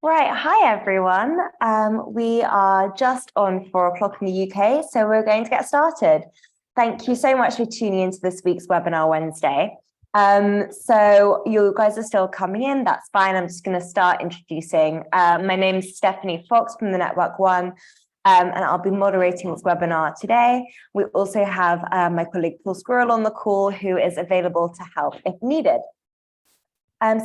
Right, hi everyone. We are just on 4 o'clock in the UK, so we're going to get started. Thank you so much for tuning into this week's webinar Wednesday. So you guys are still coming in, that's fine. I'm just going to start introducing. My name is Stephanie Fox from the Network One, and I'll be moderating this webinar today. We also have my colleague Paul Squirrel on the call, who is available to help if needed.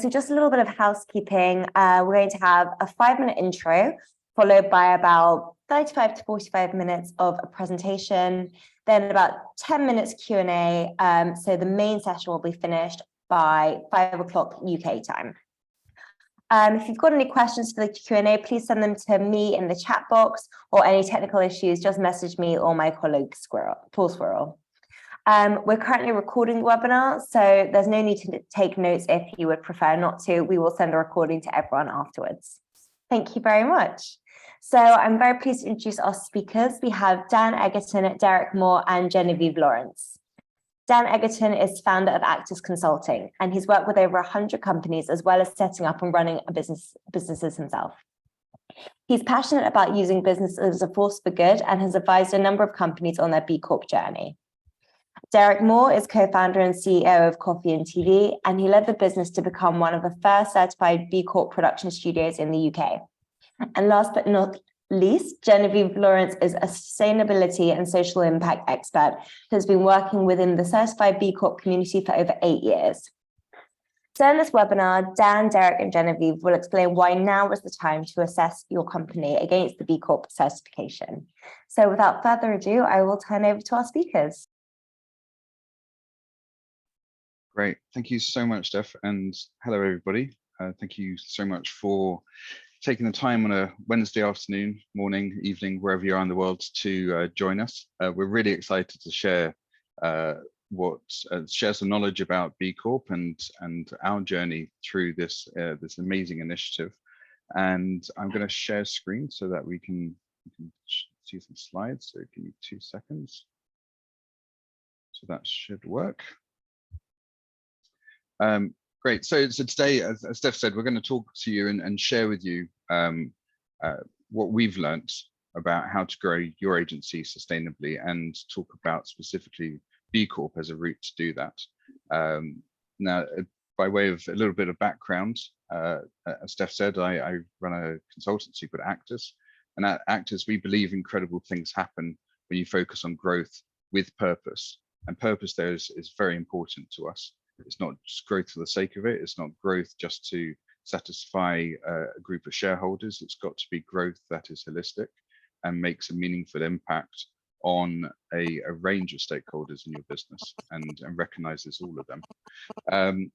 So just a little bit of housekeeping. We're going to have a 5-minute intro, followed by about 35 to 45 minutes of a presentation, then about 10 minutes Q&A. So the main session will be finished by 5 o'clock UK time. If you've got any questions for the Q&A, please send them to me in the chat box, or any technical issues, just message me or my colleague Paul Squirrel. We're currently recording the webinar, so there's no need to take notes if you would prefer not to. We will send a recording to everyone afterwards. Thank you very much. So I'm very pleased to introduce our speakers. We have Dan Egerton, Derek Moore, and Genevieve Lawrence. Dan Egerton is founder of Actors Consulting, and he's worked with over 100 companies, as well as setting up and running businesses himself. He's passionate about using business as a force for good and has advised a number of companies on their B Corp journey. Derek Moore is co-founder and CEO of Coffee and TV, and he led the business to become one of the first certified B Corp production studios in the UK. And last but not least, Genevieve Lawrence is a sustainability and social impact expert who has been working within the certified B Corp community for over 8 years. So in this webinar, Dan, Derek, and Genevieve will explain why now is the time to assess your company against the B Corp certification. So without further ado, I will turn over to our speakers. Great. Thank you so much, Steph, and hello, everybody. Thank you so much for taking the time on a Wednesday afternoon, morning, evening, wherever you are in the world to join us. We're really excited to share share some knowledge about B Corp and our journey through this this amazing initiative. And I'm going to share screen so that we can see some slides. So give me 2 seconds. So that should work. Great. So today, as Steph said, we're going to talk to you and share with you what we've learned about how to grow your agency sustainably, and talk about specifically B Corp as a route to do that. Now, by way of a little bit of background, as Steph said, I run a consultancy called Actors, and at Actors, we believe incredible things happen when you focus on growth with purpose, and purpose there is very important to us. It's not just growth for the sake of it. It's not growth just to satisfy a group of shareholders. It's got to be growth that is holistic and makes a meaningful impact on a range of stakeholders in your business, and recognizes all of them.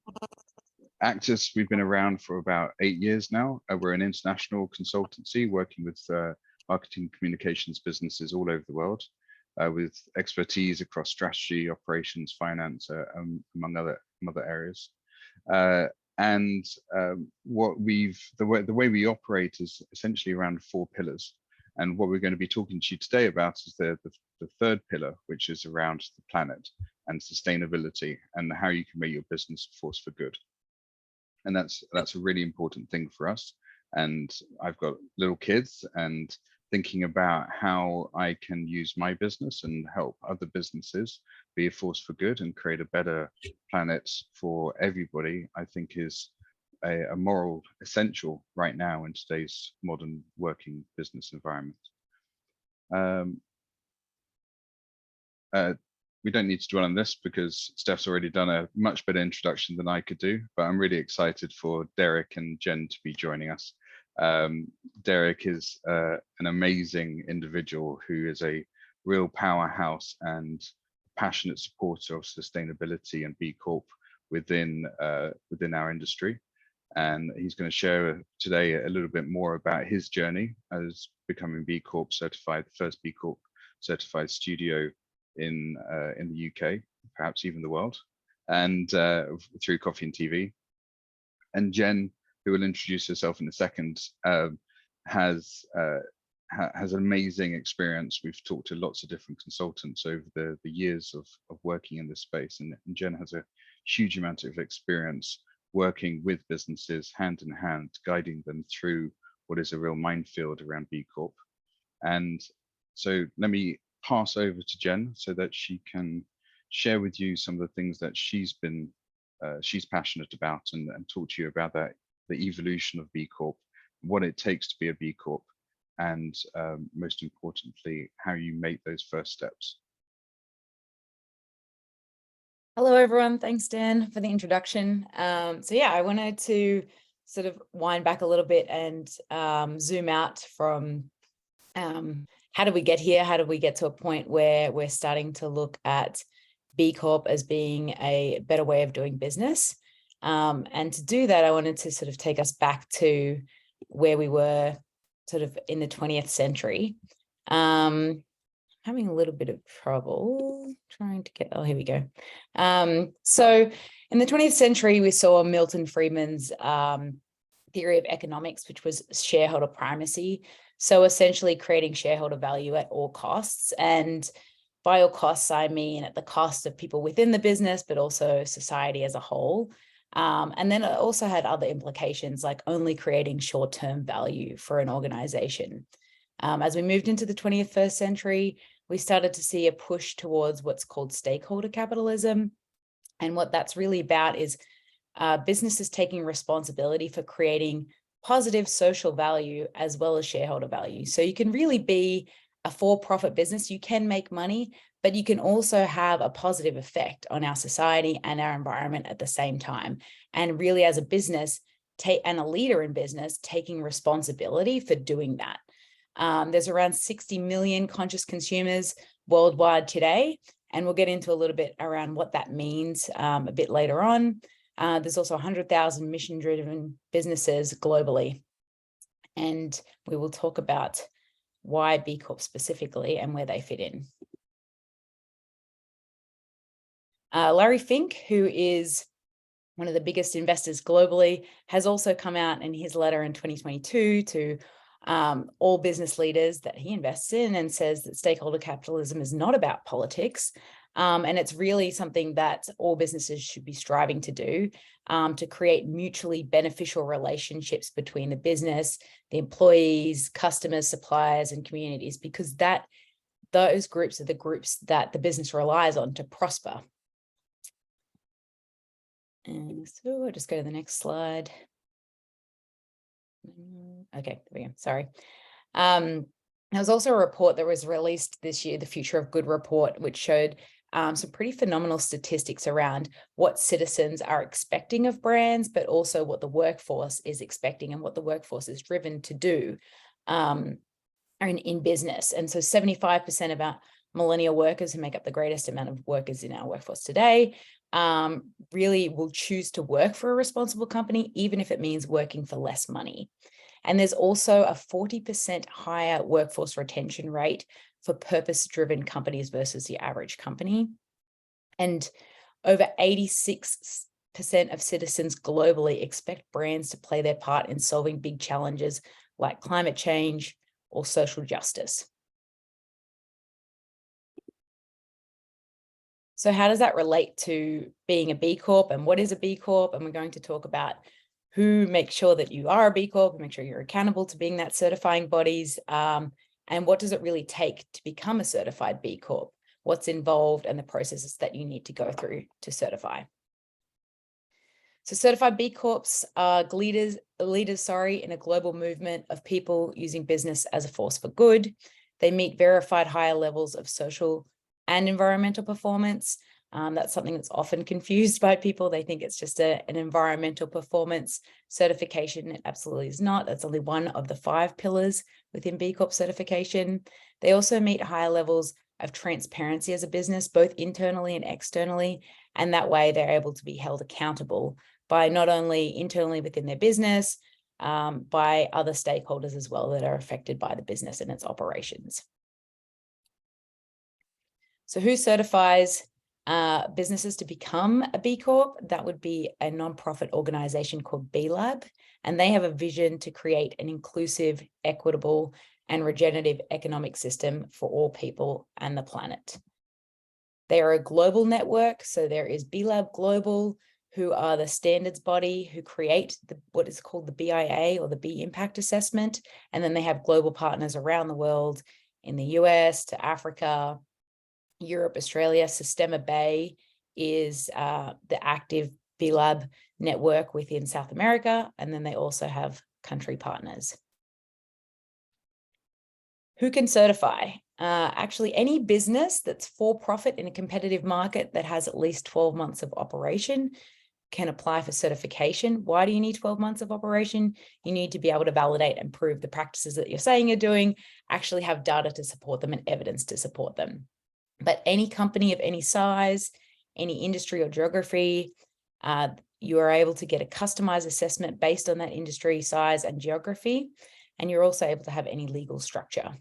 Actors, we've been around for about 8 years now. We're an international consultancy working with marketing communications businesses all over the world, with expertise across strategy, operations, finance, among other areas. And the way we operate is essentially around 4 pillars. And what we're going to be talking to you today about is the third pillar, which is around the planet and sustainability, and how you can make your business a force for good. And that's a really important thing for us. And I've got little kids, and thinking about how I can use my business and help other businesses be a force for good and create a better planet for everybody, I think is a moral essential right now in today's modern working business environment. We don't need to dwell on this because Steph's already done a much better introduction than I could do, but I'm really excited for Derek and Jen to be joining us. Derek is an amazing individual who is a real powerhouse and passionate supporter of sustainability and B Corp within our industry. And he's going to share today a little bit more about his journey as becoming B Corp certified, the first B Corp certified studio in the UK, perhaps even the world, and through Coffee and TV. And Jen, who will introduce herself in a second, has an amazing experience. We've talked to lots of different consultants over the years of working in this space, and Jen has a huge amount of experience working with businesses hand in hand, guiding them through what is a real minefield around B Corp. And so let me pass over to Jen so that she can share with you some of the things that she's passionate about, and talk to you about that, the evolution of B Corp, what it takes to be a B Corp, and most importantly, how you make those first steps. Hello, everyone. Thanks, Dan, for the introduction. So yeah, I wanted to sort of wind back a little bit and zoom out from how did we get here? How did we get to a point where we're starting to look at B Corp as being a better way of doing business? And to do that, I wanted to sort of take us back to where we were sort of in the 20th century. Having a little bit of trouble trying to get, oh, here we go. So in the 20th century, we saw Milton Friedman's theory of economics, which was shareholder primacy. So essentially creating shareholder value at all costs. And by all costs, I mean at the cost of people within the business, but also society as a whole. And then it also had other implications, like only creating short-term value for an organization. As we moved into the 21st century, we started to see a push towards what's called stakeholder capitalism. And what that's really about is businesses taking responsibility for creating positive social value as well as shareholder value. So you can really be a for-profit business, you can make money, but you can also have a positive effect on our society and our environment at the same time. And really as a business, and a leader in business, taking responsibility for doing that. There's around 60 million conscious consumers worldwide today, and we'll get into a little bit around what that means a bit later on. There's also 100,000 mission-driven businesses globally, and we will talk about why B Corp specifically and where they fit in. Larry Fink, who is one of the biggest investors globally, has also come out in his letter in 2022 to all business leaders that he invests in, and says that stakeholder capitalism is not about politics. And it's really something that all businesses should be striving to do, to create mutually beneficial relationships between the business, the employees, customers, suppliers, and communities, because those groups are the groups that the business relies on to prosper. And so I'll just go to the next slide. Okay, there we go. Sorry. There was also a report that was released this year, the Future of Good report, which showed some pretty phenomenal statistics around what citizens are expecting of brands, but also what the workforce is expecting and what the workforce is driven to do in business. And so 75% of our millennial workers, who make up the greatest amount of workers in our workforce today, really will choose to work for a responsible company, even if it means working for less money. And there's also a 40% higher workforce retention rate for purpose-driven companies versus the average company. And over 86% of citizens globally expect brands to play their part in solving big challenges like climate change or social justice. So how does that relate to being a B Corp, and what is a B Corp? And we're going to talk about who makes sure that you are a B Corp, and make sure you're accountable to being that certifying bodies, and what does it really take to become a certified B Corp? What's involved and the processes that you need to go through to certify. So certified B Corps are leaders in a global movement of people using business as a force for good. They meet verified higher levels of social and environmental performance. That's something that's often confused by people. They think it's just an environmental performance certification. It absolutely is not. That's only one of the 5 pillars within B Corp certification. They also meet higher levels of transparency as a business, both internally and externally. And that way they're able to be held accountable by not only internally within their business, by other stakeholders as well that are affected by the business and its operations. So who certifies businesses to become a B Corp? That would be a nonprofit organization called B Lab, and they have a vision to create an inclusive, equitable, and regenerative economic system for all people and the planet. They are a global network, so there is B Lab Global, who are the standards body who create what is called the BIA, or the B Impact Assessment. And then they have global partners around the world, in the US to Africa, Europe, Australia. Sistema Bay is the active B Lab network within South America. And then they also have country partners. Who can certify? Actually, any business that's for profit in a competitive market that has at least 12 months of operation can apply for certification. Why do you need 12 months of operation? You need to be able to validate and prove the practices that you're saying you're doing, actually have data to support them and evidence to support them. But any company of any size, any industry or geography, you are able to get a customized assessment based on that industry, size, and geography. And you're also able to have any legal structure.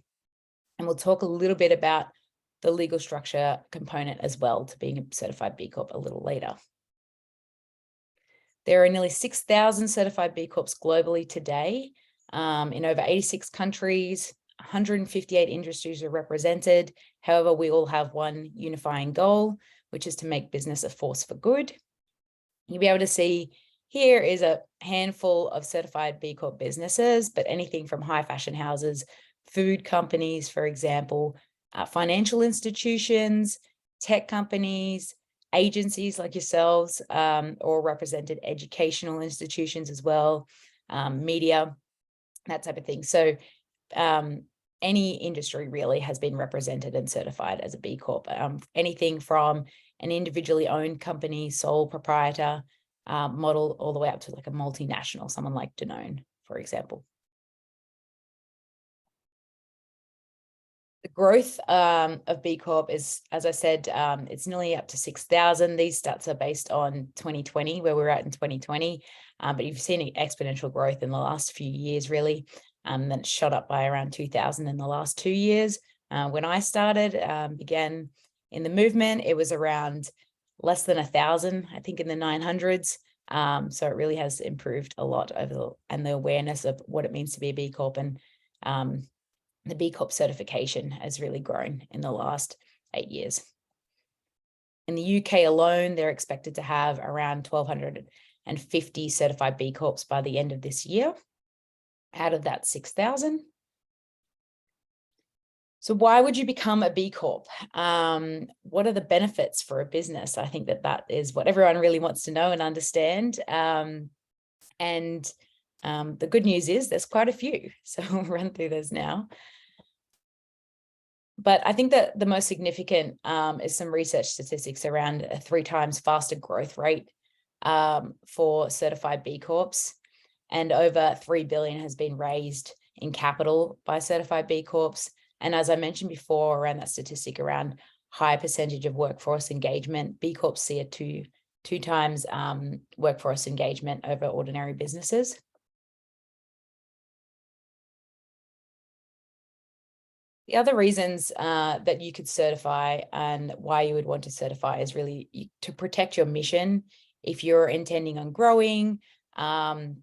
And we'll talk a little bit about the legal structure component as well to being a certified B Corp a little later. There are nearly 6,000 certified B Corps globally today, in over 86 countries. 158 industries are represented. However, we all have one unifying goal, which is to make business a force for good. You'll be able to see here is a handful of certified B Corp businesses, but anything from high fashion houses, food companies, for example, financial institutions, tech companies, agencies like yourselves, or represented educational institutions as well, media, that type of thing. So any industry really has been represented and certified as a B Corp. Anything from an individually owned company, sole proprietor model, all the way up to like a multinational, someone like Danone, for example. The growth of B Corp is, as I said, it's nearly up to 6,000. These stats are based on 2020, where we're at in 2020. But you've seen an exponential growth in the last few years, really. Then it shot up by around 2,000 in the last 2 years. When I started, began in the movement, it was around less than 1,000, I think in the 900s. So it really has improved a lot and the awareness of what it means to be a B Corp, and the B Corp certification has really grown in the last 8 years. In the UK alone, they're expected to have around 1,250 certified B Corps by the end of this year, out of that 6,000. So why would you become a B Corp? What are the benefits for a business? I think that is what everyone really wants to know and understand. The good news is there's quite a few. So we'll run through those now. But I think that the most significant is some research statistics around a 3 times faster growth rate for certified B Corps. And over 3 billion has been raised in capital by certified B Corps. And as I mentioned before, around that statistic around high percentage of workforce engagement, B Corps see a two times workforce engagement over ordinary businesses. The other reasons that you could certify and why you would want to certify is really to protect your mission. If you're intending on growing and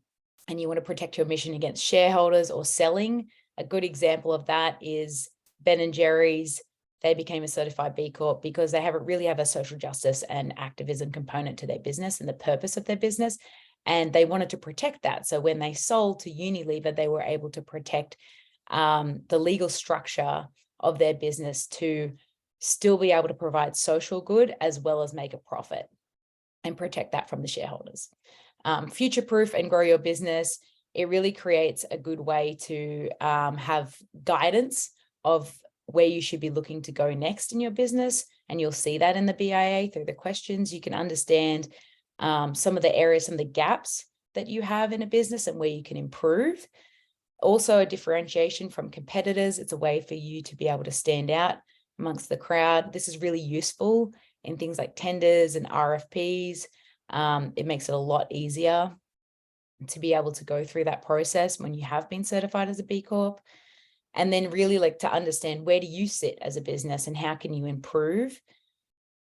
you want to protect your mission against shareholders or selling, a good example of that is Ben & Jerry's. They became a certified B Corp because they really have a social justice and activism component to their business and the purpose of their business. And they wanted to protect that. So when they sold to Unilever, they were able to protect the legal structure of their business to still be able to provide social good as well as make a profit and protect that from the shareholders. Future-proof and grow your business. It really creates a good way to have guidance of where you should be looking to go next in your business. And you'll see that in the BIA through the questions. You can understand some of the areas, some of the gaps that you have in a business and where you can improve. Also a differentiation from competitors. It's a way for you to be able to stand out amongst the crowd. This is really useful in things like tenders and RFPs. It makes it a lot easier to be able to go through that process when you have been certified as a B Corp. And then really like to understand, where do you sit as a business and how can you improve?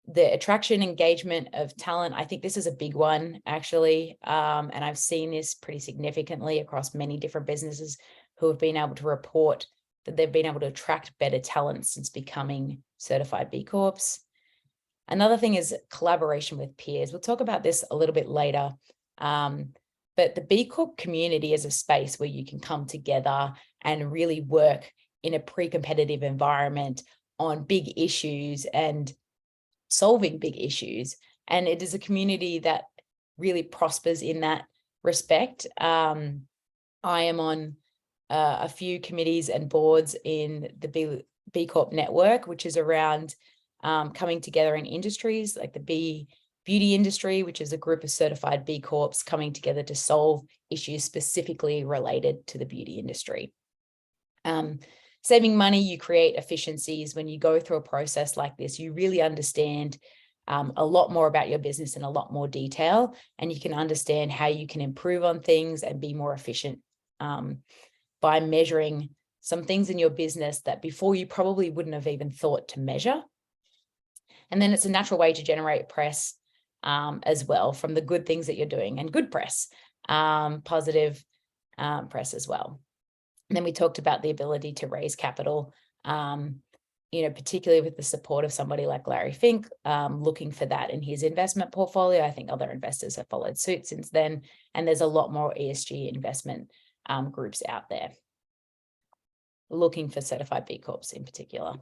The attraction, engagement of talent. I think this is a big one, actually. And I've seen this pretty significantly across many different businesses who have been able to report that they've been able to attract better talent since becoming certified B Corps. Another thing is collaboration with peers. We'll talk about this a little bit later. But the B Corp community is a space where you can come together and really work in a pre-competitive environment on big issues and solving big issues. And it is a community that really prospers in that respect. I am on a few committees and boards in the B Corp network, which is around coming together in industries like the beauty industry, which is a group of certified B Corps coming together to solve issues specifically related to the beauty industry. Saving money, you create efficiencies. When you go through a process like this, you really understand a lot more about your business in a lot more detail, and you can understand how you can improve on things and be more efficient by measuring some things in your business that before you probably wouldn't have even thought to measure. And then it's a natural way to generate press as well from the good things that you're doing, and good press, positive press as well. And then we talked about the ability to raise capital, particularly with the support of somebody like Larry Fink, looking for that in his investment portfolio. I think other investors have followed suit since then, and there's a lot more ESG investment groups out there looking for certified B Corps in particular.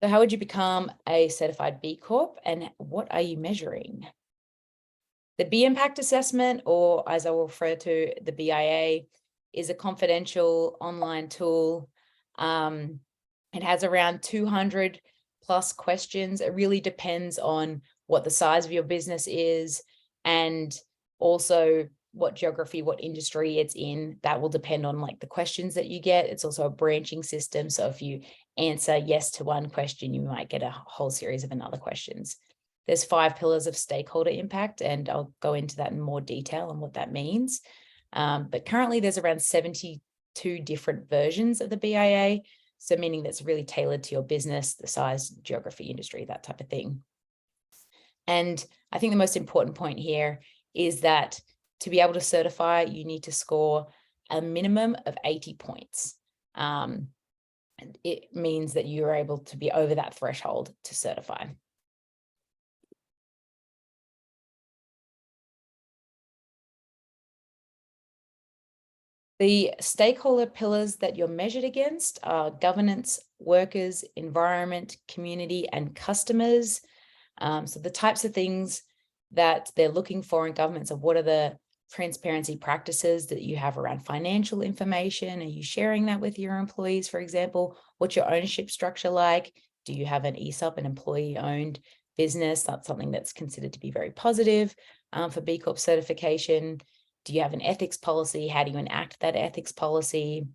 So how would you become a certified B Corp, and what are you measuring? The B Impact Assessment, or as I will refer to, the BIA, is a confidential online tool. It has around 200 plus questions. It really depends on what the size of your business is, and also what geography, what industry it's in. That will depend on like the questions that you get. It's also a branching system. So if you answer yes to one question, you might get a whole series of another questions. There's 5 pillars of stakeholder impact, and I'll go into that in more detail on what that means. But currently there's around 72 different versions of the BIA. So meaning that's really tailored to your business, the size, geography, industry, that type of thing. And I think the most important point here is that to be able to certify, you need to score a minimum of 80 points. And it means that you're able to be over that threshold to certify. The stakeholder pillars that you're measured against are governance, workers, environment, community, and customers. So the types of things that they're looking for in governments are what are the transparency practices that you have around financial information? Are you sharing that with your employees, for example? What's your ownership structure like? Do you have an ESOP, an employee-owned business? That's something that's considered to be very positive for B Corp certification. Do you have an ethics policy? How do you enact that ethics policy?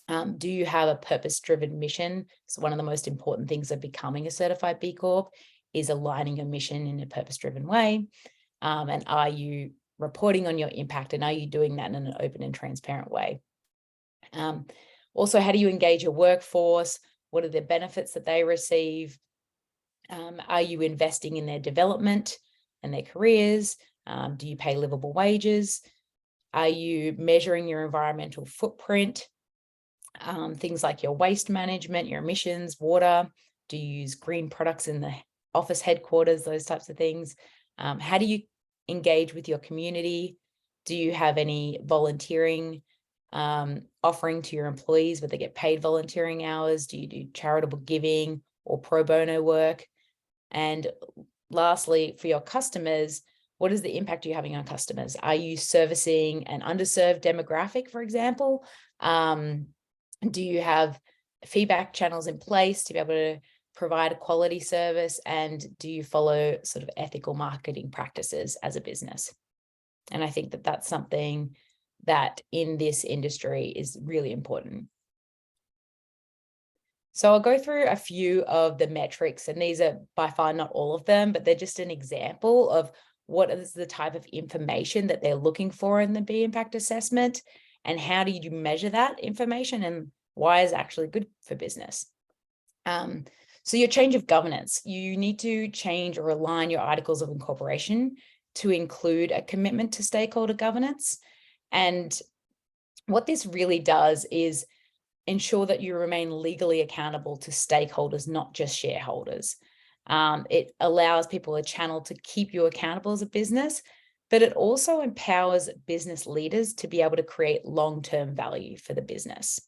Do you have a purpose-driven mission? So one of the most important things of becoming a certified B Corp is aligning your mission in a purpose-driven way. And are you reporting on your impact, and are you doing that in an open and transparent way? Also, how do you engage your workforce? What are the benefits that they receive? Are you investing in their development and their careers? Do you pay livable wages? Are you measuring your environmental footprint? Things like your waste management, your emissions, water. Do you use green products in the office headquarters, those types of things? How do you engage with your community? Do you have any volunteering offering to your employees where they get paid volunteering hours? Do you do charitable giving or pro bono work? And lastly, for your customers, what is the impact you're having on customers? Are you servicing an underserved demographic, for example? Do you have feedback channels in place to be able to provide a quality service? And do you follow sort of ethical marketing practices as a business? And I think that that's something that in this industry is really important. So I'll go through a few of the metrics, and these are by far not all of them, but they're just an example of what is the type of information that they're looking for in the B Impact Assessment, and how do you measure that information, and why is it actually good for business? So your change of governance, you need to change or align your articles of incorporation to include a commitment to stakeholder governance. And what this really does is ensure that you remain legally accountable to stakeholders, not just shareholders. It allows people a channel to keep you accountable as a business, but it also empowers business leaders to be able to create long-term value for the business.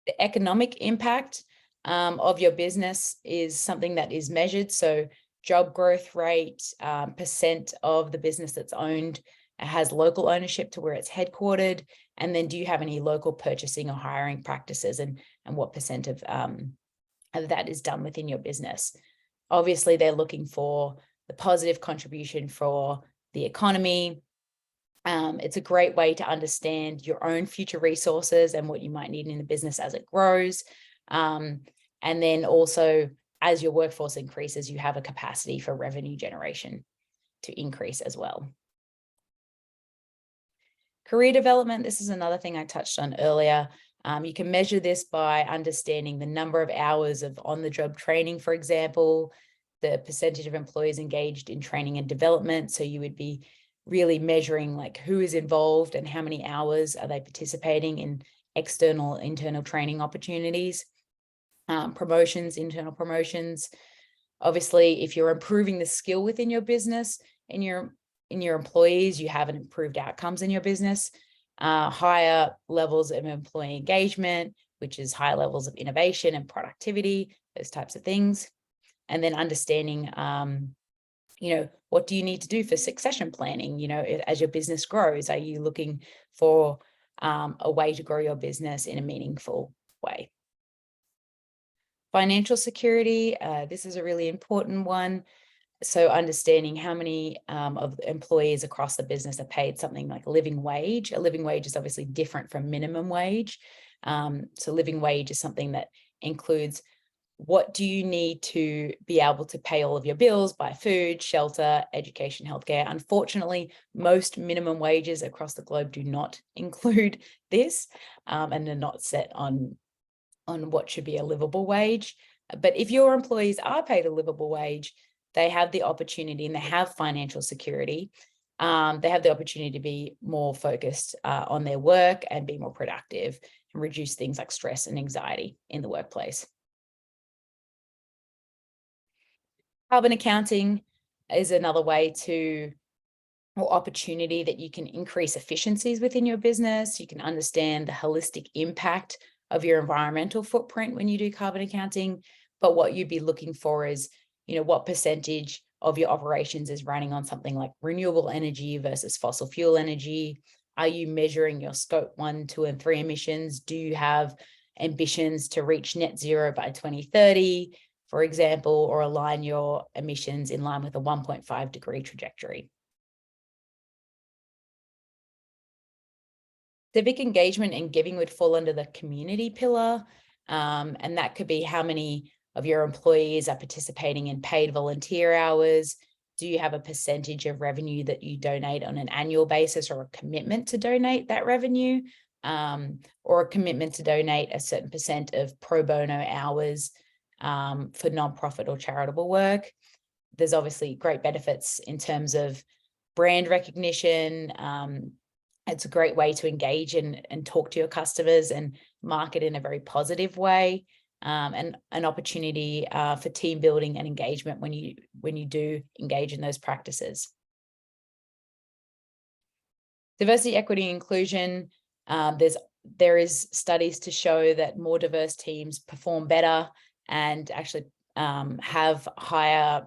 The economic impact of your business is something that is measured. So job growth rate, percent of the business that's owned has local ownership to where it's headquartered, and then do you have any local purchasing or hiring practices, and what percent of that is done within your business. Obviously, they're looking for the positive contribution for the economy. It's a great way to understand your own future resources and what you might need in the business as it grows. And then also, as your workforce increases, you have a capacity for revenue generation to increase as well. Career development, this is another thing I touched on earlier. You can measure this by understanding the number of hours of on-the-job training, for example, the percentage of employees engaged in training and development. So you would be really measuring like who is involved and how many hours are they participating in external, internal training opportunities, promotions, internal promotions. Obviously, if you're improving the skill within your business and your employees, you have improved outcomes in your business, higher levels of employee engagement, which is higher levels of innovation and productivity, those types of things. And then understanding, what do you need to do for succession planning? As your business grows, are you looking for a way to grow your business in a meaningful way? Financial security, this is a really important one. So understanding how many of the employees across the business are paid something like a living wage. A living wage is obviously different from minimum wage. So living wage is something that includes what do you need to be able to pay all of your bills, buy food, shelter, education, healthcare. Unfortunately, most minimum wages across the globe do not include this, and they're not set on what should be a livable wage. But if your employees are paid a livable wage, they have the opportunity and they have financial security. They have the opportunity to be more focused on their work and be more productive and reduce things like stress and anxiety in the workplace. Carbon accounting is another way or opportunity that you can increase efficiencies within your business. You can understand the holistic impact of your environmental footprint when you do carbon accounting. But what you'd be looking for is, what percentage of your operations is running on something like renewable energy versus fossil fuel energy? Are you measuring your scope 1, 2, and 3 emissions? Do you have ambitions to reach net zero by 2030, for example, or align your emissions in line with a 1.5 degree trajectory? Civic engagement and giving would fall under the community pillar, and that could be how many of your employees are participating in paid volunteer hours. Do you have a percentage of revenue that you donate on an annual basis, or a commitment to donate that revenue, or a commitment to donate a certain percent of pro bono hours for nonprofit or charitable work? There's obviously great benefits in terms of brand recognition. It's a great way to engage and talk to your customers and market in a very positive way, and an opportunity for team building and engagement when you do engage in those practices. Diversity, equity, and inclusion. There is studies to show that more diverse teams perform better and actually have higher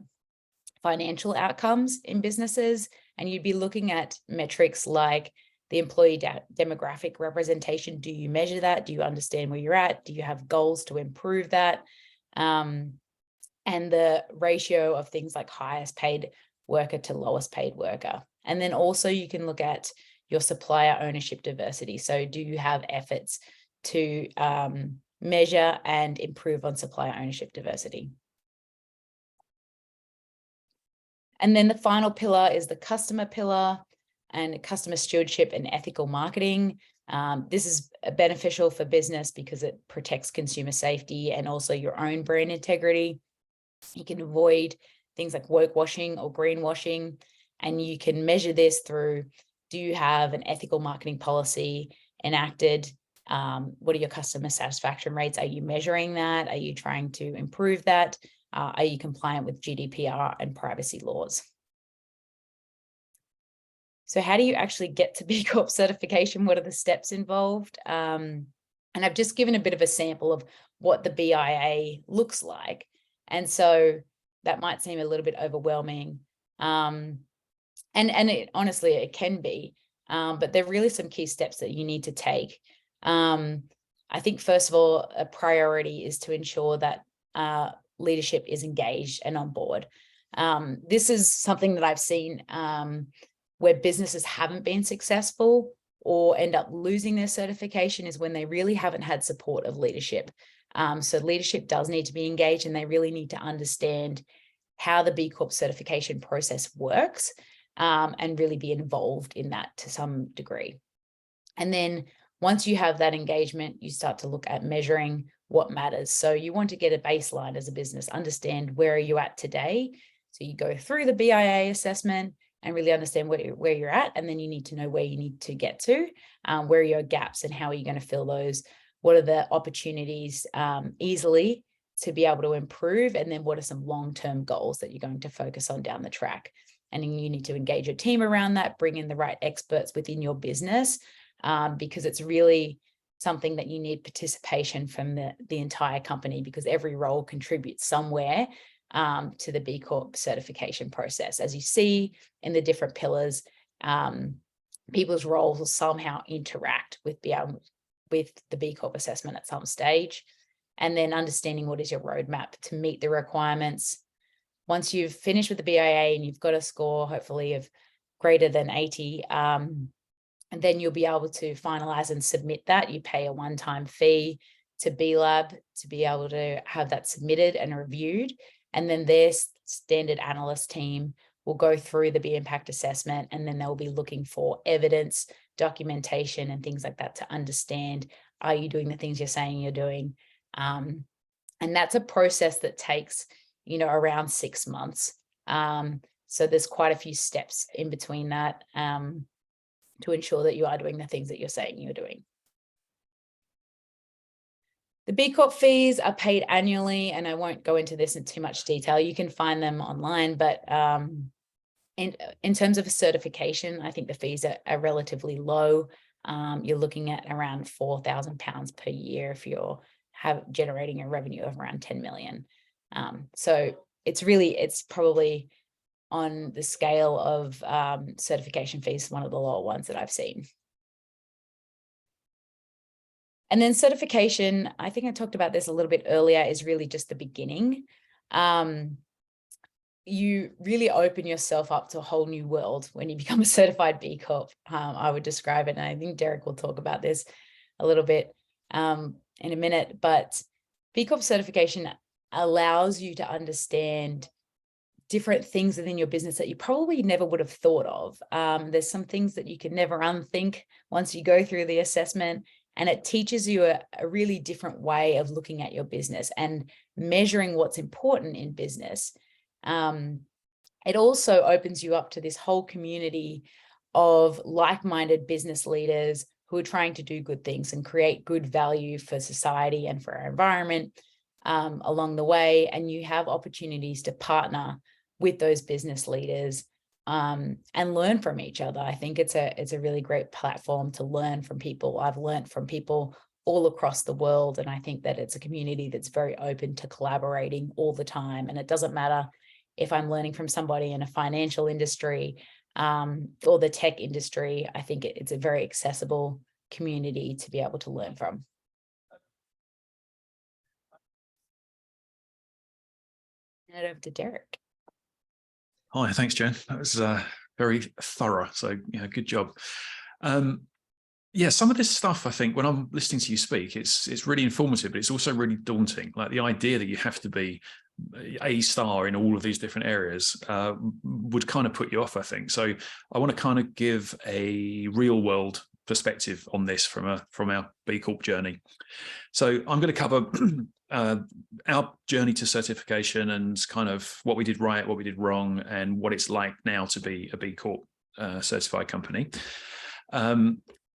financial outcomes in businesses. And you'd be looking at metrics like the employee demographic representation. Do you measure that? Do you understand where you're at? Do you have goals to improve that? And the ratio of things like highest paid worker to lowest paid worker. And then also you can look at your supplier ownership diversity. So do you have efforts to measure and improve on supplier ownership diversity? And then the final pillar is the customer pillar, and customer stewardship and ethical marketing. This is beneficial for business because it protects consumer safety and also your own brand integrity. You can avoid things like woke washing or greenwashing, and you can measure this through, do you have an ethical marketing policy? enacted? What are your customer satisfaction rates? Are you measuring that? Are you trying to improve that? Are you compliant with GDPR and privacy laws? So how do you actually get to B Corp certification? What are the steps involved? And I've just given a bit of a sample of what the BIA looks like. And so that might seem a little bit overwhelming. And honestly, it can be, but there are really some key steps that you need to take. I think, first of all, a priority is to ensure that leadership is engaged and on board. This is something that I've seen where businesses haven't been successful or end up losing their certification is when they really haven't had support of leadership. So leadership does need to be engaged, and they really need to understand how the B Corp certification process works, and really be involved in that to some degree. And then once you have that engagement, you start to look at measuring what matters. So you want to get a baseline as a business, understand where are you at today. So you go through the BIA assessment and really understand where you're at, and then you need to know where you need to get to, where are your gaps and how are you going to fill those, what are the opportunities easily to be able to improve, and then what are some long-term goals that you're going to focus on down the track. And then you need to engage your team around that, bring in the right experts within your business, because it's really something that you need participation from the entire company, because every role contributes somewhere to the B Corp certification process. As you see in the different pillars, people's roles will somehow interact with the B Corp assessment at some stage, and then understanding what is your roadmap to meet the requirements. Once you've finished with the BIA and you've got a score, hopefully of greater than 80, and then you'll be able to finalize and submit that. You pay a one-time fee to B Lab to be able to have that submitted and reviewed. And then their standard analyst team will go through the B Impact assessment, and then they'll be looking for evidence, documentation, and things like that to understand, are you doing the things you're saying you're doing? And that's a process that takes, around 6 months. So there's quite a few steps in between that to ensure that you are doing the things that you're saying you're doing. The B Corp fees are paid annually, and I won't go into this in too much detail. You can find them online, but in terms of a certification, I think the fees are relatively low. You're looking at around £4,000 per year if you're generating a revenue of around 10 million. So it's probably on the scale of certification fees, one of the lower ones that I've seen. And then certification, I think I talked about this a little bit earlier, is really just the beginning. You really open yourself up to a whole new world when you become a certified B Corp. I would describe it, and I think Derek will talk about this a little bit in a minute, but B Corp certification allows you to understand different things within your business that you probably never would have thought of. There's some things that you can never unthink once you go through the assessment, and it teaches you a really different way of looking at your business and measuring what's important in business. It also opens you up to this whole community of like-minded business leaders who are trying to do good things and create good value for society and for our environment along the way. And you have opportunities to partner with those business leaders and learn from each other. I think it's a really great platform to learn from people. I've learned from people all across the world, and I think that it's a community that's very open to collaborating all the time. And it doesn't matter if I'm learning from somebody in a financial industry or the tech industry. I think it's a very accessible community to be able to learn from. Hand it over to Derek. Hi, thanks, Jen. That was very thorough. So, good job. Yeah, some of this stuff, I think, when I'm listening to you speak, it's really informative, but it's also really daunting. Like the idea that you have to be a star in all of these different areas would kind of put you off, I think. So I want to kind of give a real world perspective on this from our B Corp journey. So I'm going to cover our journey to certification and kind of what we did right, what we did wrong, and what it's like now to be a B Corp certified company.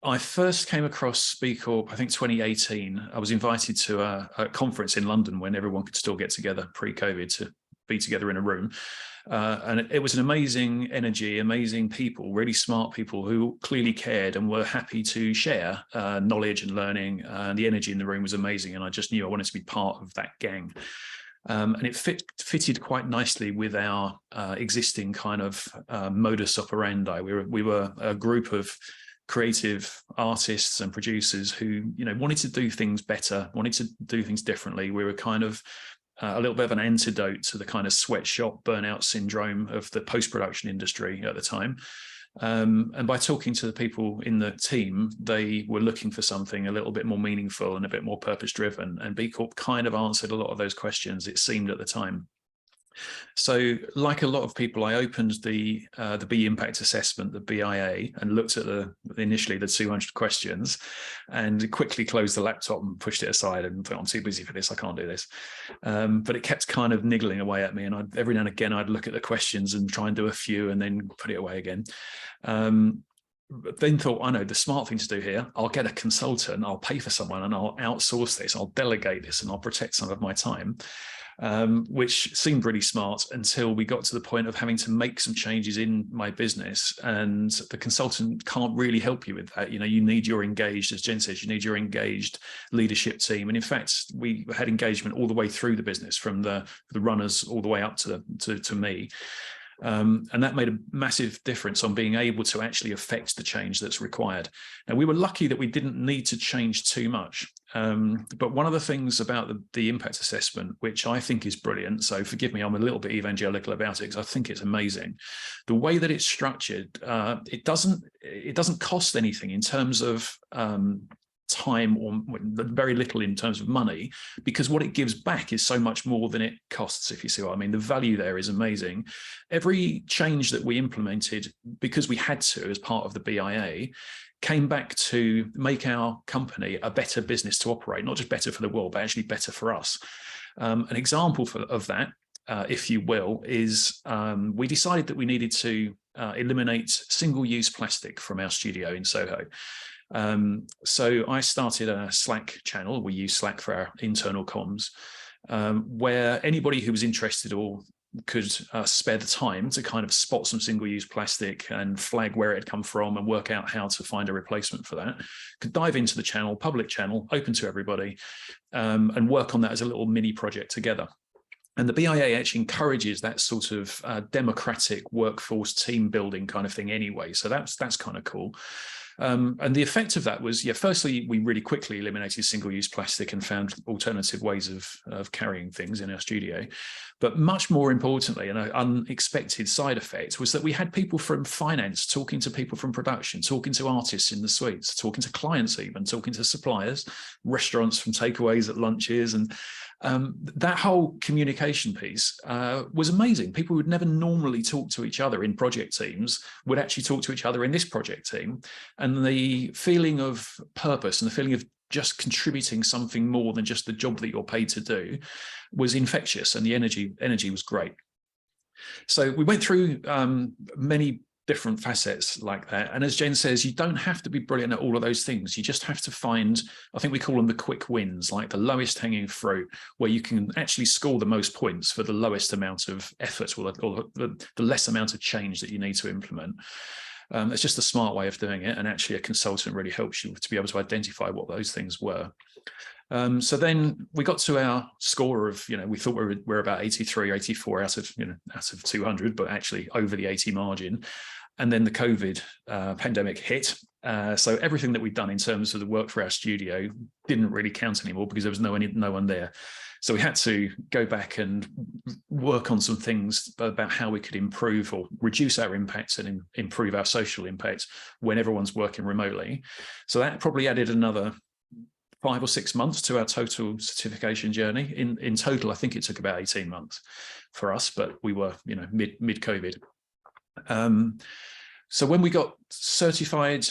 I first came across B Corp, I think 2018. I was invited to a conference in London when everyone could still get together pre-COVID to be together in a room. And it was an amazing energy, amazing people, really smart people who clearly cared and were happy to share knowledge and learning. And the energy in the room was amazing. And I just knew I wanted to be part of that gang. And it fitted quite nicely with our existing kind of modus operandi. We were a group of creative artists and producers who, wanted to do things better, wanted to do things differently. We were kind of a little bit of an antidote to the kind of sweatshop burnout syndrome of the post-production industry at the time. And by talking to the people in the team, they were looking for something a little bit more meaningful and a bit more purpose-driven. And B Corp kind of answered a lot of those questions, it seemed at the time. So like a lot of people, I opened the B Impact Assessment, the BIA, and looked at initially the 200 questions and quickly closed the laptop and pushed it aside and thought, I'm too busy for this, I can't do this. But it kept kind of niggling away at me, and every now and again I'd look at the questions and try and do a few and then put it away again. But then thought, I know the smart thing to do here, I'll get a consultant, I'll pay for someone and I'll outsource this, I'll delegate this and I'll protect some of my time. Which seemed really smart until we got to the point of having to make some changes in my business, and the consultant can't really help you with that. You need your engaged, as Jen says, you need your engaged leadership team. And in fact, we had engagement all the way through the business, from the runners all the way up to me. And that made a massive difference on being able to actually affect the change that's required. Now, we were lucky that we didn't need to change too much. But one of the things about the impact assessment, which I think is brilliant, so forgive me, I'm a little bit evangelical about it because I think it's amazing. The way that it's structured, it doesn't cost anything in terms of time, or very little in terms of money, because what it gives back is so much more than it costs, if you see what I mean. The value there is amazing. Every change that we implemented, because we had to as part of the BIA, came back to make our company a better business to operate, not just better for the world, but actually better for us. An example of that, if you will, is we decided that we needed to eliminate single-use plastic from our studio in Soho. So I started a Slack channel. We use Slack for our internal comms, where anybody who was interested or could spare the time to kind of spot some single-use plastic and flag where it had come from and work out how to find a replacement for that, could dive into the channel, public channel, open to everybody, and work on that as a little mini project together. And the BIA actually encourages that sort of democratic workforce team building kind of thing anyway. So that's kind of cool. And the effect of that was, firstly, we really quickly eliminated single-use plastic and found alternative ways of carrying things in our studio. But much more importantly, and an unexpected side effect, was that we had people from finance talking to people from production, talking to artists in the suites, talking to clients even, talking to suppliers, restaurants from takeaways at lunches. And that whole communication piece was amazing. People who would never normally talk to each other in project teams would actually talk to each other in this project team. And the feeling of purpose and the feeling of just contributing something more than just the job that you're paid to do was infectious, and the energy was great. So we went through many different facets like that. And as Jen says, you don't have to be brilliant at all of those things. You just have to find, I think we call them the quick wins, like the lowest hanging fruit, where you can actually score the most points for the lowest amount of effort, or the less amount of change that you need to implement. It's just a smart way of doing it. And actually a consultant really helps you to be able to identify what those things were. So then we got to our score of, we thought we were about 83, 84 out of 200, but actually over the 80 margin. And then the COVID pandemic hit. So everything that we'd done in terms of the work for our studio didn't really count anymore because there was no one there. So we had to go back and work on some things about how we could improve or reduce our impacts and improve our social impact when everyone's working remotely. So that probably added another 5 or 6 months to our total certification journey. In total, I think it took about 18 months for us, but we were, mid-COVID. So when we got certified,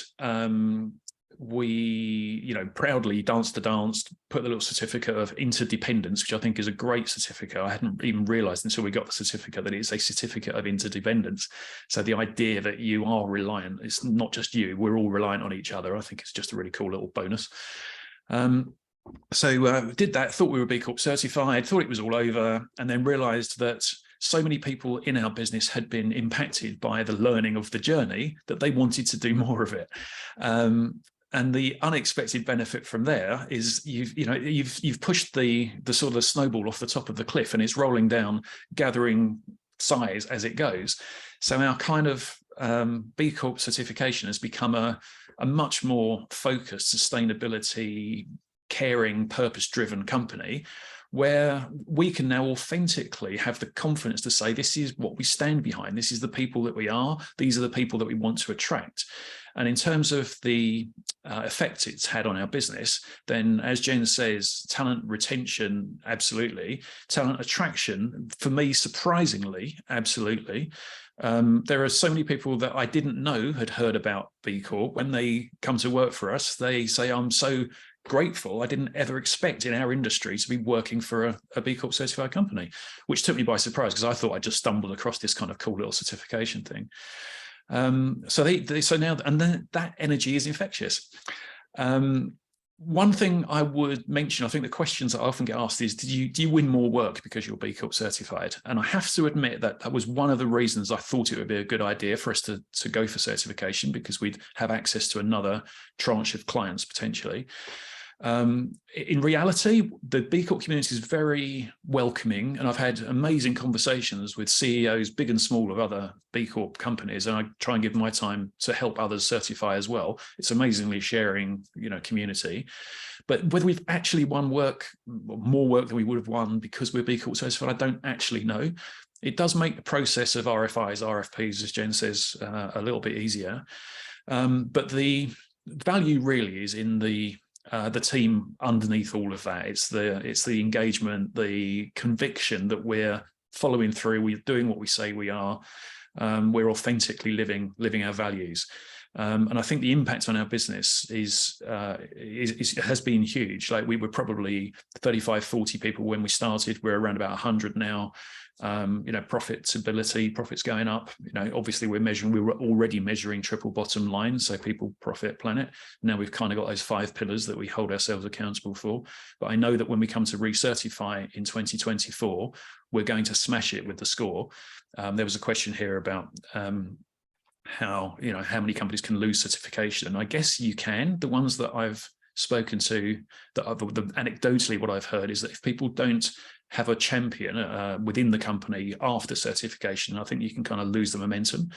we, proudly danced the dance, put the little certificate of interdependence, which I think is a great certificate. I hadn't even realized until we got the certificate that it's a certificate of interdependence. So the idea that you are reliant, it's not just you, we're all reliant on each other. I think it's just a really cool little bonus. So did that, thought we were B Corp certified, thought it was all over, and then realized that so many people in our business had been impacted by the learning of the journey that they wanted to do more of it. And the unexpected benefit from there is you've pushed the sort of snowball off the top of the cliff, and it's rolling down, gathering size as it goes. So our kind of B Corp certification has become a much more focused, sustainability, caring, purpose-driven company, where we can now authentically have the confidence to say, this is what we stand behind. This is the people that we are. These are the people that we want to attract. And in terms of the effect it's had on our business, then as Jen says, talent retention, absolutely. Talent attraction, for me, surprisingly, absolutely. There are so many people that I didn't know had heard about B Corp. When they come to work for us, they say, I'm so grateful. I didn't ever expect in our industry to be working for a B Corp certified company, which took me by surprise because I thought I just stumbled across this kind of cool little certification thing. So now, and then that energy is infectious. One thing I would mention, I think the questions that I often get asked is, do you win more work because you're B Corp certified? And I have to admit that that was one of the reasons I thought it would be a good idea for us to go for certification, because we'd have access to another tranche of clients potentially. In reality, the B Corp community is very welcoming, and I've had amazing conversations with CEOs, big and small, of other B Corp companies, and I try and give my time to help others certify as well. It's amazingly sharing, community. But whether we've actually won work, more work than we would have won because we're B Corp certified, I don't actually know. It does make the process of RFIs, RFPs, as Jen says, a little bit easier. But the value really is in the team underneath all of that. It's the engagement, the conviction that we're following through, we're doing what we say we are, we're authentically living our values. And I think the impact on our business has been huge. Like, we were probably 35, 40 people when we started. We're around about 100 now. Profitability, profits going up. Obviously we were already measuring triple bottom line, so people, profit, planet. Now we've kind of got those 5 pillars that we hold ourselves accountable for. But I know that when we come to recertify in 2024, we're going to smash it with the score. There was a question here about how many companies can lose certification, and I guess you can. The ones that I've spoken to, anecdotally what I've heard is that if people don't have a champion within the company after certification, I think you can kind of lose the momentum.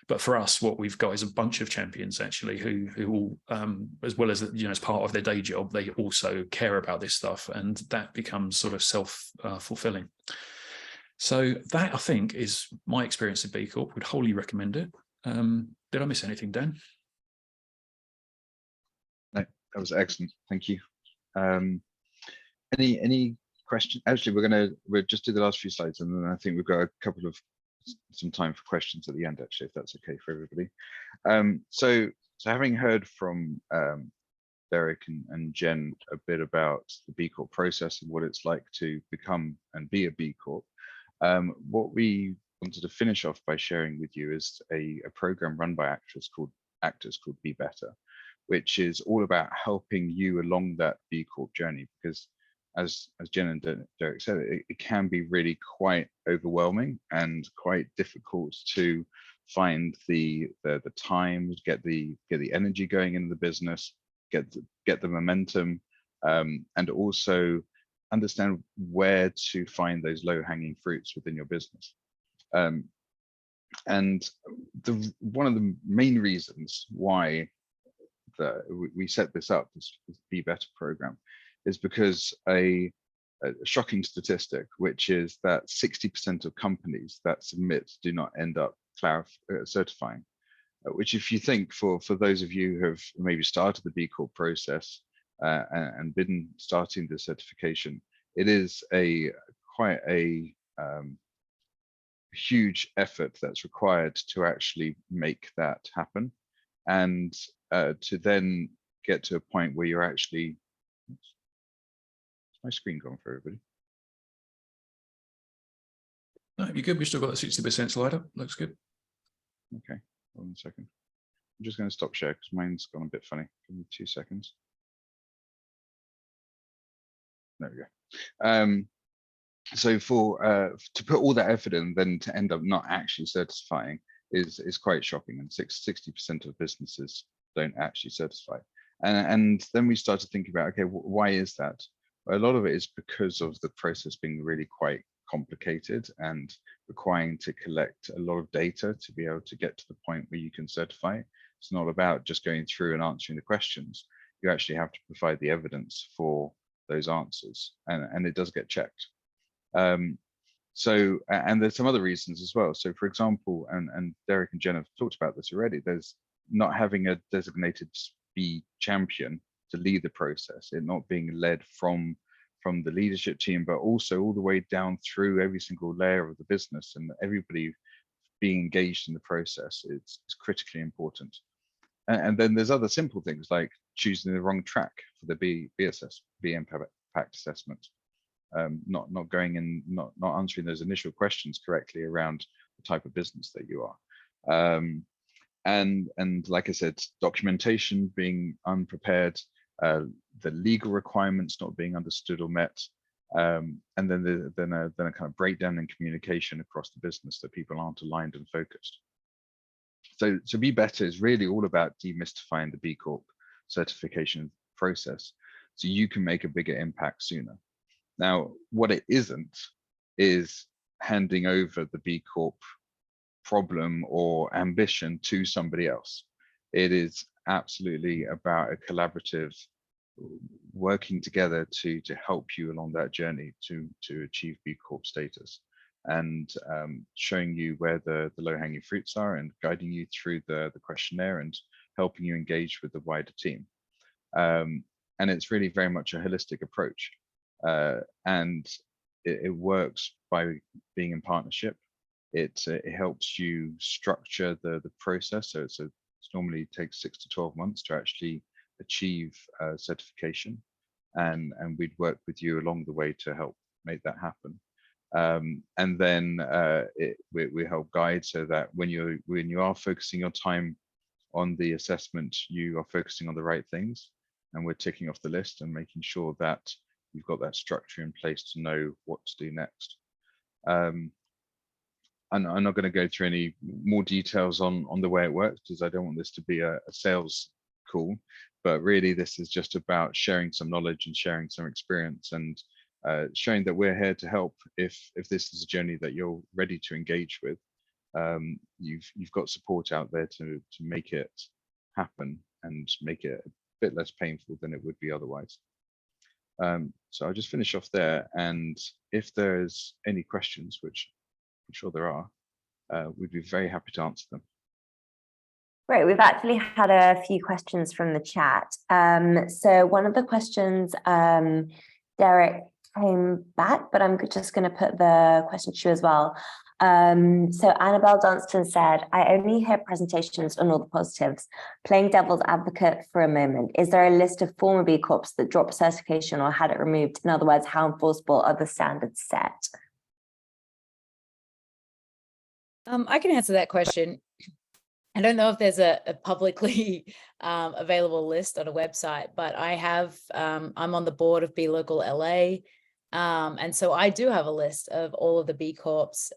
But for us, what we've got is a bunch of champions actually who all, as well as as part of their day job, they also care about this stuff, and that becomes sort of self-fulfilling. So that, I think, is my experience of B Corp. Would wholly recommend it. Did I miss anything, Dan? No, that was excellent. Thank you. Any questions? Actually, we'll just do the last few slides, and then I think we've got some time for questions at the end, actually, if that's okay for everybody. So having heard from Derek and Jen a bit about the B Corp process and what it's like to become and be a B Corp, what we wanted to finish off by sharing with you is a program run by actors called Be Better, which is all about helping you along that B Corp journey, because as Jen and Derek said, it can be really quite overwhelming and quite difficult to find the time, get the energy going in the business, get the momentum, and also understand where to find those low-hanging fruits within your business. And one of the main reasons why we set this up, this Be Better program, is because a shocking statistic, which is that 60% of companies that submit do not end up certifying, which, if you think, for those of you who have maybe started the B Corp process and been starting the certification, it is quite a huge effort that's required to actually make that happen, and to then get to a point where you're actually, is my screen gone for everybody? No, you're good. We've still got the 60% slider. Looks good. Okay, hold on a second. I'm just going to stop share because mine's gone a bit funny. Give me 2 seconds. There we go. So to put all that effort in, then to end up not actually certifying is quite shocking. And 60% of businesses don't actually certify. And then we started thinking about, okay, why is that? Well, a lot of it is because of the process being really quite complicated and requiring to collect a lot of data to be able to get to the point where you can certify. It's not about just going through and answering the questions. You actually have to provide the evidence for those answers, and it does get checked. So, and there's some other reasons as well. So for example, and Derek and Jen have talked about this already, there's not having a designated B champion to lead the process, it not being led from the leadership team, but also all the way down through every single layer of the business, and everybody being engaged in the process is critically important. And then there's other simple things like choosing the wrong track for the B impact assessment. Not going in, not answering those initial questions correctly around the type of business that you are. And like I said, documentation being unprepared, the legal requirements not being understood or met, and then a kind of breakdown in communication across the business that people aren't aligned and focused. So Be Better is really all about demystifying the B Corp certification process so you can make a bigger impact sooner. Now, what it isn't is handing over the B Corp problem or ambition to somebody else. It is absolutely about a collaborative working together to help you along that journey to achieve B Corp status, and showing you where the low-hanging fruits are and guiding you through the questionnaire and helping you engage with the wider team. And it's really very much a holistic approach. And it works by being in partnership. It helps you structure the process. So it normally takes 6 to 12 months to actually achieve certification, and we'd work with you along the way to help make that happen. And then we help guide so that when you are focusing your time on the assessment, you are focusing on the right things, and we're ticking off the list and making sure that you've got that structure in place to know what to do next. I'm not going to go through any more details on the way it works, because I don't want this to be a sales call, but really this is just about sharing some knowledge and sharing some experience, and showing that we're here to help if this is a journey that you're ready to engage with. You've got support out there to make it happen and make it a bit less painful than it would be otherwise. So I'll just finish off there, and if there's any questions, which I'm sure there are, we'd be very happy to answer them. Great, we've actually had a few questions from the chat. So one of the questions, Derek came back, but I'm just going to put the question to you as well. So Annabelle Dunstan said, I only hear presentations on all the positives. Playing devil's advocate for a moment, is there a list of former B Corps that dropped certification or had it removed? In other words, how enforceable are the standards set? I can answer that question. I don't know if there's a publicly available list on a website, but I have, I'm on the board of B Local LA. And so I do have a list of all of the B Corps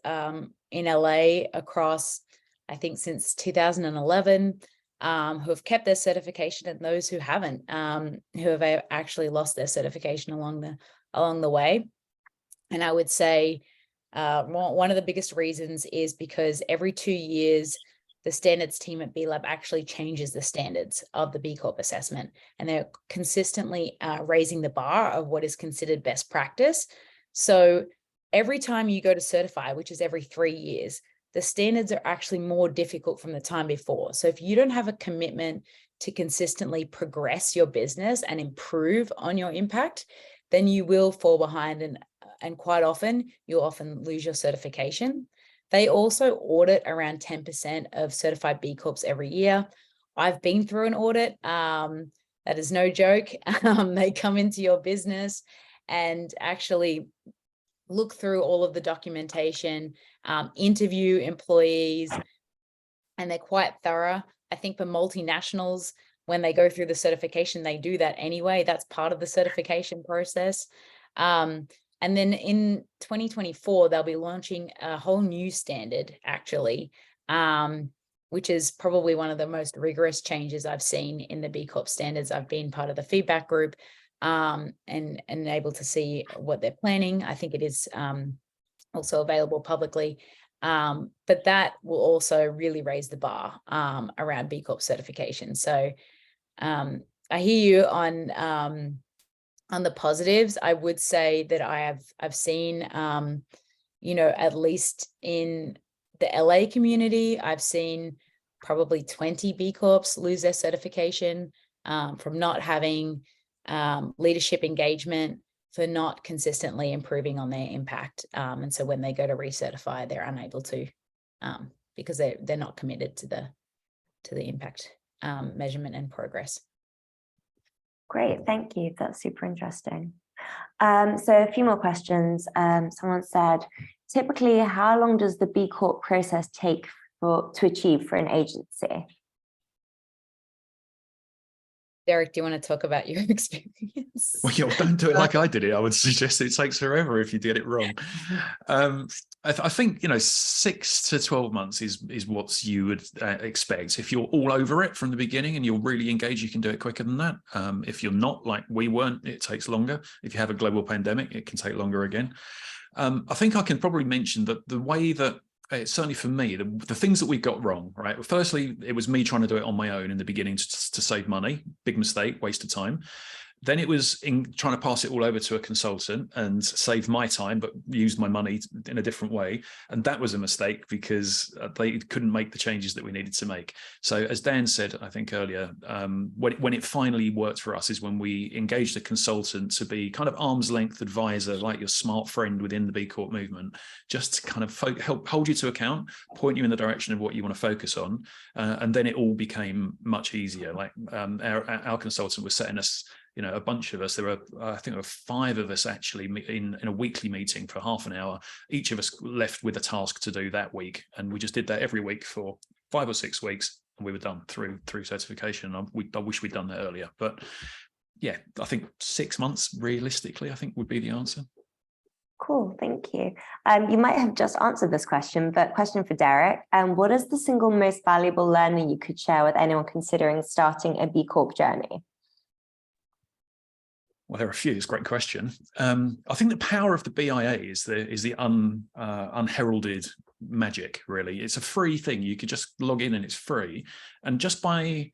in LA across, I think, since 2011, who have kept their certification, and those who haven't, who have actually lost their certification along the way. And I would say one of the biggest reasons is because every 2 years, the standards team at B Lab actually changes the standards of the B Corp assessment, and they're consistently raising the bar of what is considered best practice. So every time you go to certify, which is every 3 years, the standards are actually more difficult from the time before. So if you don't have a commitment to consistently progress your business and improve on your impact, then you will fall behind, and quite often you'll often lose your certification. They also audit around 10% of certified B Corps every year. I've been through an audit That is no joke. They come into your business and actually look through all of the documentation, interview employees, and they're quite thorough. I think for multinationals, when they go through the certification, they do that anyway. That's part of the certification process. And then in 2024, they'll be launching a whole new standard, actually, which is probably one of the most rigorous changes I've seen in the B Corp standards. I've been part of the feedback group and able to see what they're planning. I think it is also available publicly. But that will also really raise the bar around B Corp certification. So I hear you on the positives. I would say that I've seen, at least in the LA community, I've seen probably 20 B Corps lose their certification from not having leadership engagement, for not consistently improving on their impact. And so when they go to recertify, they're unable to because they're not committed to the impact measurement and progress. Great, thank you. That's super interesting. So a few more questions. Someone said, typically, how long does the B Corp process take to achieve for an agency? Derek, do you want to talk about your experience? Well, don't do it like I did it. I would suggest it takes forever if you get it wrong. I think 6 to 12 months is what you would expect. If you're all over it from the beginning and you're really engaged, you can do it quicker than that. If you're not, like we weren't, it takes longer. If you have a global pandemic, it can take longer again. I think I can probably mention that the way that certainly for me, the things that we got wrong, right? Firstly, it was me trying to do it on my own in the beginning to save money. Big mistake, waste of time. Then it was in trying to pass it all over to a consultant and save my time, but use my money in a different way. And that was a mistake because they couldn't make the changes that we needed to make. So as Dan said, I think earlier, when it finally worked for us is when we engaged a consultant to be kind of arm's length advisor, like your smart friend within the B Corp movement, just to kind of help hold you to account, point you in the direction of what you want to focus on. And then it all became much easier. Like our consultant was setting us, a bunch of us, I think there were 5 of us actually in a weekly meeting for half an hour, each of us left with a task to do that week. And we just did that every week for 5 or 6 weeks, and we were done through certification. I wish we'd done that earlier, but yeah, I think 6 months realistically, I think would be the answer. Cool, thank you. You might have just answered this question, but question for Derek. What is the single most valuable learning you could share with anyone considering starting a B Corp journey? Well, there are a few. It's a great question. I think the power of the BIA is the unheralded magic, really. It's a free thing. You could just log in and it's free. And just by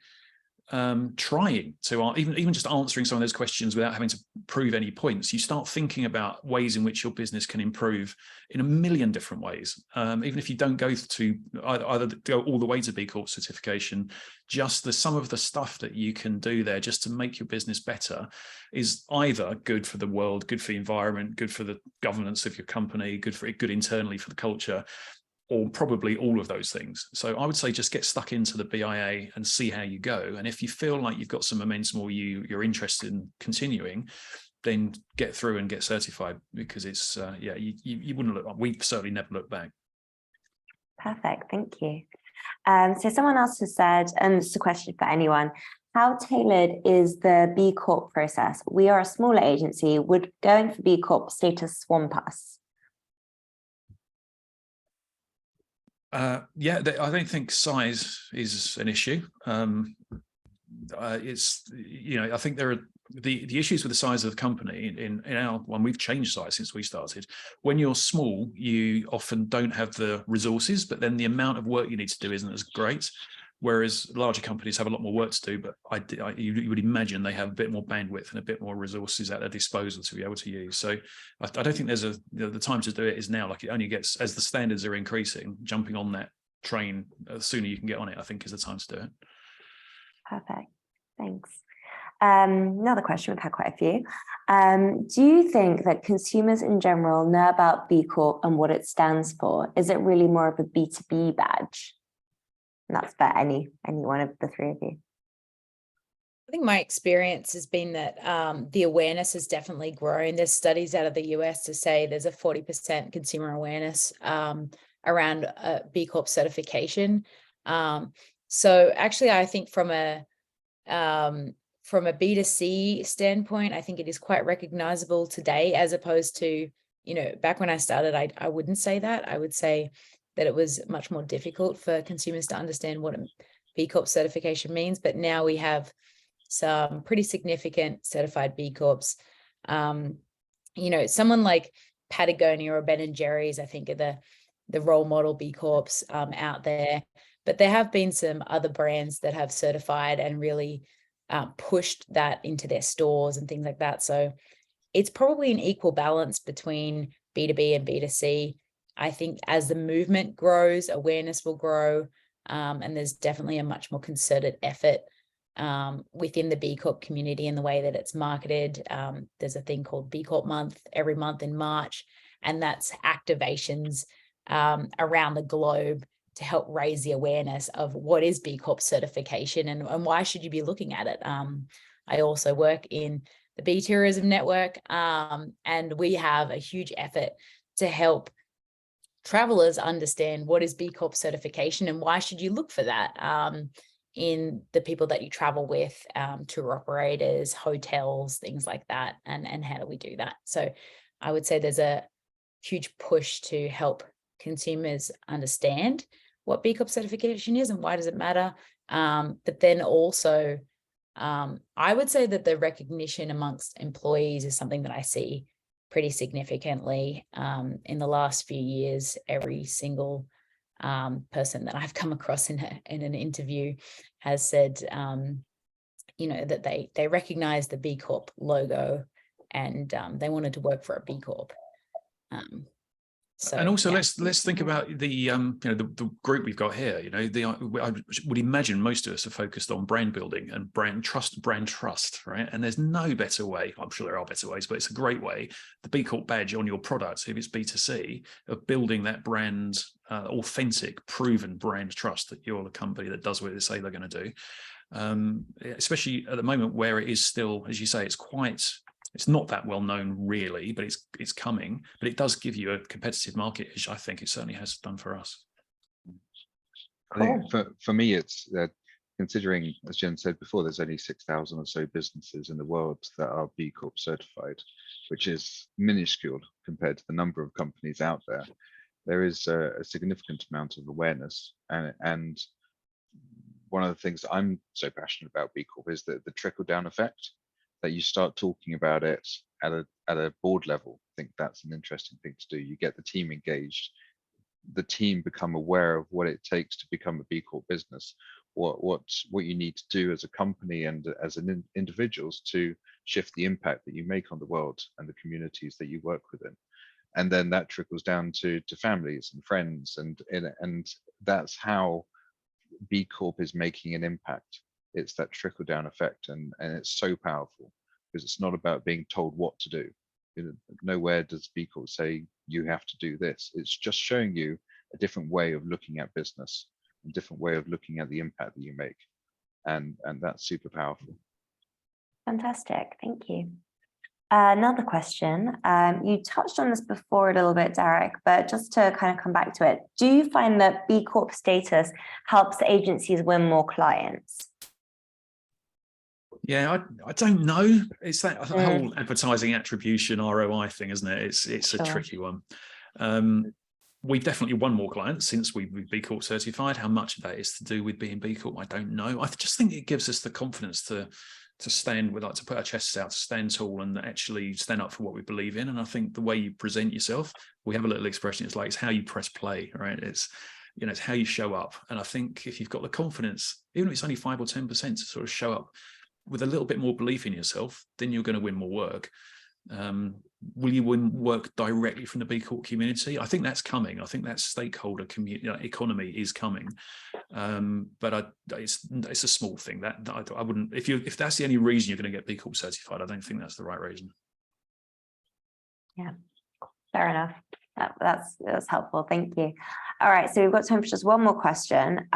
trying to even just answering some of those questions without having to prove any points, you start thinking about ways in which your business can improve in a million different ways. Even if you don't go to either go all the way to B Corp certification, just some of the stuff that you can do there just to make your business better is either good for the world, good for the environment, good for the governance of your company, good internally for the culture, or probably all of those things. So I would say just get stuck into the BIA and see how you go. And if you feel like you've got some momentum or you're interested in continuing, then get through and get certified, because it's, you wouldn't look, we've certainly never looked back. Perfect, thank you. So someone else has said, and this is a question for anyone, how tailored is the B Corp process? We are a smaller agency. Would going for B Corp status swamp us? I don't think size is an issue. It's, I think there are the issues with the size of the company in our one. We've changed size since we started. When you're small, you often don't have the resources, but then the amount of work you need to do isn't as great. Whereas larger companies have a lot more work to do, but you would imagine they have a bit more bandwidth and a bit more resources at their disposal to be able to use. So I don't think there's the time to do it is now. Like, it only gets, as the standards are increasing, jumping on that train, the sooner you can get on it, I think, is the time to do it. Perfect, thanks. Another question, we've had quite a few. Do you think that consumers in general know about B Corp and what it stands for? Is it really more of a B2B badge? And that's for any one of the 3 of you. I think my experience has been that the awareness has definitely grown. There's studies out of the US to say there's a 40% consumer awareness around B Corp certification. So actually, I think from a B2C standpoint, I think it is quite recognizable today, as opposed to, back when I started, I wouldn't say that. I would say that it was much more difficult for consumers to understand what a B Corp certification means. But now we have some pretty significant certified B Corps. Someone like Patagonia or Ben and Jerry's, I think, are the role model B Corps out there. But there have been some other brands that have certified and really pushed that into their stores and things like that. So it's probably an equal balance between B2B and B2C. I think as the movement grows, awareness will grow, and there's definitely a much more concerted effort within the B Corp community in the way that it's marketed. There's a thing called B Corp month every month in March, and that's activations around the globe to help raise the awareness of what is B Corp certification and why should you be looking at it. I also work in the B Tourism Network, and we have a huge effort to help travelers understand what is B Corp certification and why should you look for that in the people that you travel with, tour operators, hotels, things like that, and how do we do that? So I would say there's a huge push to help consumers understand what B Corp certification is and why does it matter. But then also, I would say that the recognition amongst employees is something that I see pretty significantly. In the last few years, every single person that I've come across in an interview has said, that they recognize the B Corp logo and they wanted to work for a B Corp. So, and also, yeah, let's think about the the group we've got here. I would imagine most of us are focused on brand building and brand trust, right? And there's no better way. I'm sure there are better ways, but it's a great way. The B Corp badge on your product, if it's B2C, of building that brand, authentic, proven brand trust that you're the company that does what they say they're going to do. Especially at the moment where it is still, as you say, it's not that well known really, but it's coming. But it does give you a competitive market, which I think it certainly has done for us. I think for me, it's considering, as Jen said before, there's only 6,000 or so businesses in the world that are B Corp certified, which is minuscule compared to the number of companies out there. There is a significant amount of awareness, and one of the things that I'm so passionate about B Corp is the trickle down effect. That you start talking about it at a board level. I think that's an interesting thing to do. You get the team engaged, the team become aware of what it takes to become a B Corp business, what you need to do as a company and as an individuals to shift the impact that you make on the world and the communities that you work within, and then that trickles down to families and friends, and that's how B Corp is making an impact. It's that trickle down effect, and it's so powerful because it's not about being told what to do. Nowhere does B Corp say you have to do this. It's just showing you a different way of looking at business, a different way of looking at the impact that you make, and that's super powerful. Fantastic, thank you. Another question. You touched on this before a little bit, Derek, but just to kind of come back to it, do you find that B Corp status helps agencies win more clients? Yeah, I don't know. It's that whole advertising attribution ROI thing, isn't it? It's a tricky one. We've definitely won more clients since we've B Corp certified. How much of that is to do with being B Corp, I don't know. I just think it gives us the confidence to stand with, like, to put our chests out, to stand tall and actually stand up for what we believe in. And I think the way you present yourself, we have a little expression, it's like, it's how you press play, right? It's how you show up. And I think if you've got the confidence, even if it's only 5 or 10% to sort of show up with a little bit more belief in yourself, then you're going to win more work. Will you win work directly from the B Corp community? I think that's coming. I think that stakeholder community economy is coming, but it's a small thing. That I wouldn't. If that's the only reason you're going to get B Corp certified, I don't think that's the right reason. Yeah, fair enough. That's helpful. Thank you. All right, so we've got time for just one more question.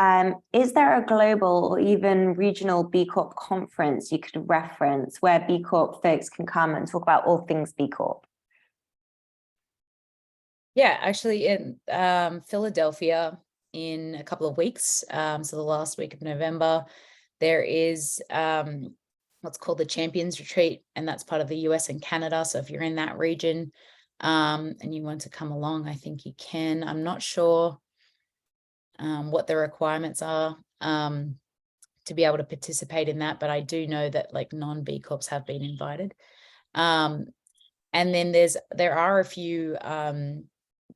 Is there a global or even regional B Corp conference you could reference where B Corp folks can come and talk about all things B Corp? Yeah, actually in Philadelphia in a couple of weeks, so the last week of November, there is what's called the Champions Retreat, and that's part of the US and Canada. So if you're in that region and you want to come along, I think you can. I'm not sure what the requirements are to be able to participate in that, but I do know that like non-B Corps have been invited. And then there are a few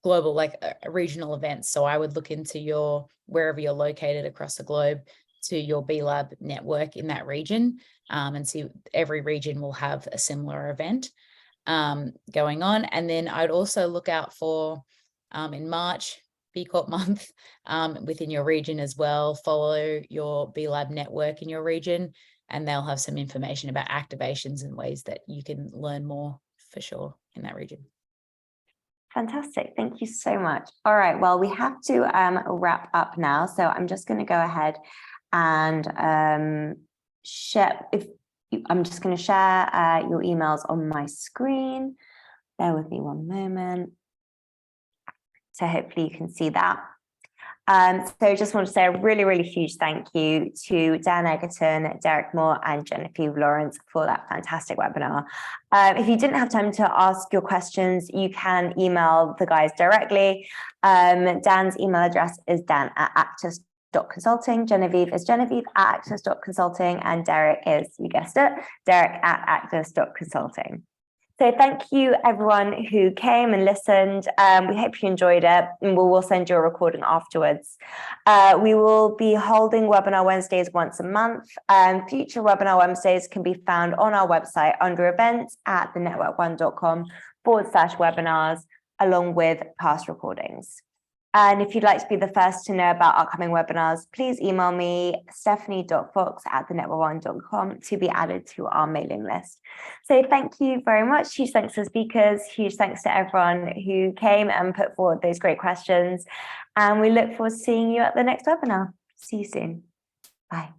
global, like regional events. So I would look into wherever you're located across the globe, to your B Lab network in that region, and see every region will have a similar event going on. And then I'd also look out for in March, B Corp month within your region as well. Follow your B Lab network in your region, and they'll have some information about activations and ways that you can learn more for sure in that region. Fantastic. Thank you so much. All right. Well, we have to wrap up now. So I'm just going to go ahead and share. I'm just going to share your emails on my screen. Bear with me one moment. So hopefully you can see that. So I just want to say a really, really huge thank you to Dan Egerton, Derek Moore, and Genevieve Lawrence for that fantastic webinar. If you didn't have time to ask your questions, you can email the guys directly. Dan's email address is dan@actus.consulting. Genevieve is genevieve@actus.consulting, and Derek is, you guessed it, derek@actus.consulting. So thank you everyone who came and listened. We hope you enjoyed it, and we'll send you a recording afterwards. We will be holding webinar Wednesdays once a month. Future webinar Wednesdays can be found on our website under events at thenetwork1.com/webinars, along with past recordings. And if you'd like to be the first to know about upcoming webinars, please email me, stephanie.fox@thenetwork1.com, to be added to our mailing list. So thank you very much. Huge thanks to speakers. Huge thanks to everyone who came and put forward those great questions. And we look forward to seeing you at the next webinar. See you soon. Bye.